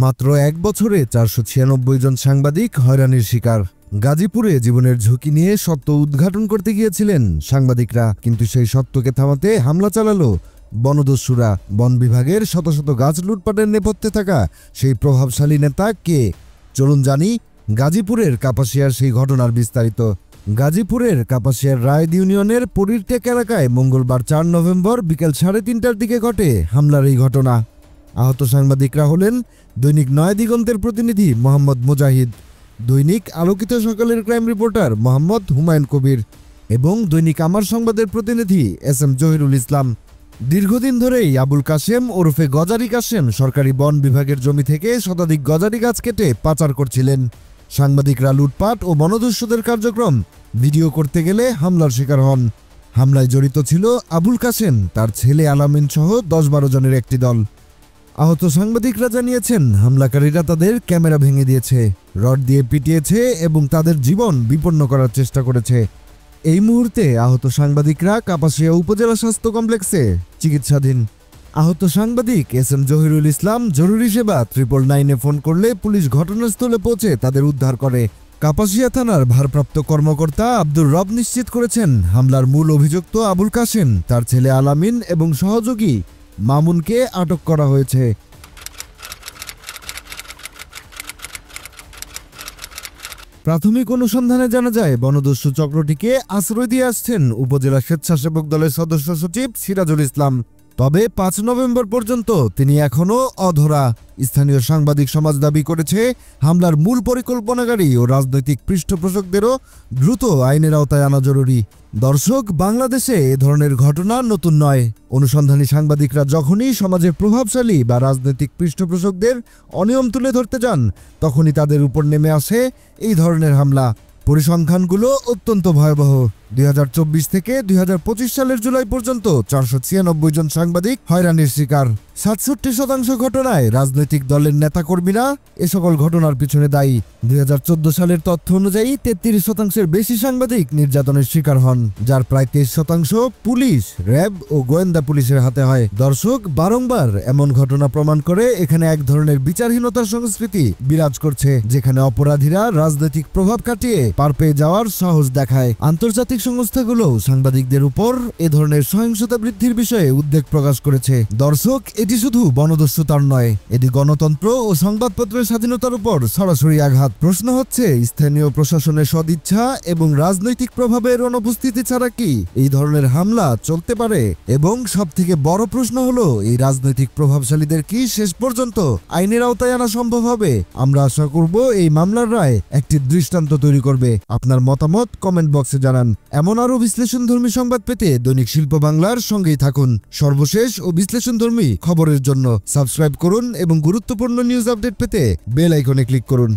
মাত্র এক বছরে ৪৯৬ জন সাংবাদিক হয়রানির শিকার। গাজীপুরে জীবনের ঝুঁকি নিয়ে সত্য উদ্ঘাটন করতে গিয়েছিলেন সাংবাদিকরা, কিন্তু সেই সত্যকে থামাতে হামলা চালালো বনদস্যুরা। বন বিভাগের শত শত গাছ লুটপাটের নেপথ্যে থাকা সেই প্রভাবশালী নেতা কে? চলুন জানি গাজীপুরের কাপাসিয়ার সেই ঘটনার বিস্তারিত। গাজীপুরের কাপাসিয়ার রায়দ ইউনিয়নের পরীরটেক এলাকায় মঙ্গলবার ৪ নভেম্বর বিকেল ৩:৩০টার দিকে ঘটে হামলার এই ঘটনা। আহত সাংবাদিকরা হলেন দৈনিক নয়া দিগন্তের প্রতিনিধি মোহাম্মদ মুজাহিদ, দৈনিক আলোকিত সকালের ক্রাইম রিপোর্টার মোহাম্মদ হুমায়ুন কবির এবং দৈনিক আমার সংবাদের প্রতিনিধি SM জহিরুল ইসলাম। দীর্ঘদিন ধরেই আবুল কাশেম ওরফে গজারি কাশেম সরকারি বন বিভাগের জমি থেকে শতাধিক গজারি গাছ কেটে পাচার করছিলেন। সাংবাদিকরা লুটপাট ও বনদস্যুদের কার্যক্রম ভিডিও করতে গেলে হামলার শিকার হন। হামলায় জড়িত ছিল আবুল কাশেম, তার ছেলে আলামিন সহ ১০-১২ জনের একটি দল। আহত সাংবাদিকরা জানিয়েছেন, হামলাকারীরা তাদের ক্যামেরা ভেঙে দিয়েছে, রড দিয়ে পিটিয়েছে এবং তাদের জীবন বিপন্ন করার চেষ্টা করেছে। এই মুহূর্তে আহত সাংবাদিকরা কাপাসিয়া উপজেলা স্বাস্থ্য কমপ্লেক্সে চিকিৎসাধীন। আহত সাংবাদিক SM জহিরুল ইসলাম জরুরি সেবা 999-এ ফোন করলে পুলিশ ঘটনাস্থলে পৌঁছে তাদের উদ্ধার করে। কাপাসিয়া থানার ভারপ্রাপ্ত কর্মকর্তা আব্দুর রব নিশ্চিত করেছেন, হামলার মূল অভিযুক্ত আবুল কাশেম, তার ছেলে আলামিন এবং সহযোগী মামুনকে আটক করা হয়েছে। প্রাথমিক অনুসন্ধানে জানা যায়, বনদস্যু চক্রটিকে আশ্রয় দিয়ে আসছেন উপজেলা স্বেচ্ছাসেবক দলের সদস্য সচিব সিরাজুল ইসলাম। তবে ৫ নভেম্বর পর্যন্ত তিনি এখনও অধরা। স্থানীয় সাংবাদিক সমাজ দাবি করেছে, হামলার মূল পরিকল্পনাকারী ও রাজনৈতিক পৃষ্ঠপোষকদেরও দ্রুত আইনের আওতায় আনা জরুরি। দর্শক, বাংলাদেশে এ ধরনের ঘটনা নতুন নয়। অনুসন্ধানী সাংবাদিকরা যখনই সমাজের প্রভাবশালী বা রাজনৈতিক পৃষ্ঠপোষকদের অনিয়ম তুলে ধরতে যান, তখনই তাদের উপর নেমে আসে এই ধরনের হামলা। পরিসংখ্যানগুলো অত্যন্ত ভয়াবহ। ২০২৪ থেকে ২০২৫ সালের জুলাই পর্যন্ত ৪৯৬ জন সাংবাদিক হয়রানির শিকার। ৬৭% ঘটনায় রাজনৈতিক দলের নেতাকর্মীরা এ সকল ঘটনার পিছনে দায়ী। ২০১৪ সালের তথ্য অনুযায়ী ৩৩%-এর বেশি সাংবাদিক নির্যাতনের শিকার হন, যার প্রায় ২৩% পুলিশ, র্যাব ও গোয়েন্দা পুলিশের হাতে হয়। দর্শক, বারংবার এমন ঘটনা প্রমাণ করে এখানে এক ধরনের বিচারহীনতার সংস্কৃতি বিরাজ করছে, যেখানে অপরাধীরা রাজনৈতিক প্রভাব কাটিয়ে পার পেয়ে যাওয়ার সাহস দেখায়। আন্তর্জাতিক সংস্থাগুলো সাংবাদিকদের উপর এ ধরনের সহিংসতা বৃদ্ধির বিষয়ে উদ্বেগ প্রকাশ করেছে। দর্শক, এটি শুধু বনদস্যুতার নয়, এটি গণতন্ত্র ও সংবাদপত্রের স্বাধীনতার উপর সরাসরি আঘাত। প্রশ্ন হচ্ছে, স্থানীয় প্রশাসনের সদিচ্ছা এবং রাজনৈতিক প্রভাবের অনুপস্থিতি ছাড়া কি এই ধরনের হামলা চলতে পারে? এবং সবথেকে বড় প্রশ্ন হলো, এই রাজনৈতিক প্রভাবশালীদের কি শেষ পর্যন্ত আইনের আওতায় আনা সম্ভব হবে? আমরা আশা করব এই মামলার রায় একটি দৃষ্টান্ত তৈরি করবে। আপনার মতামত কমেন্ট বক্সে জানান। এমন আরও বিশ্লেষণধর্মী সংবাদ পেতে দৈনিক শিল্প বাংলার সঙ্গেই থাকুন। সর্বশেষ ও বিশ্লেষণধর্মী খবরের জন্য সাবস্ক্রাইব করুন এবং গুরুত্বপূর্ণ নিউজ আপডেট পেতে বেল আইকনে ক্লিক করুন।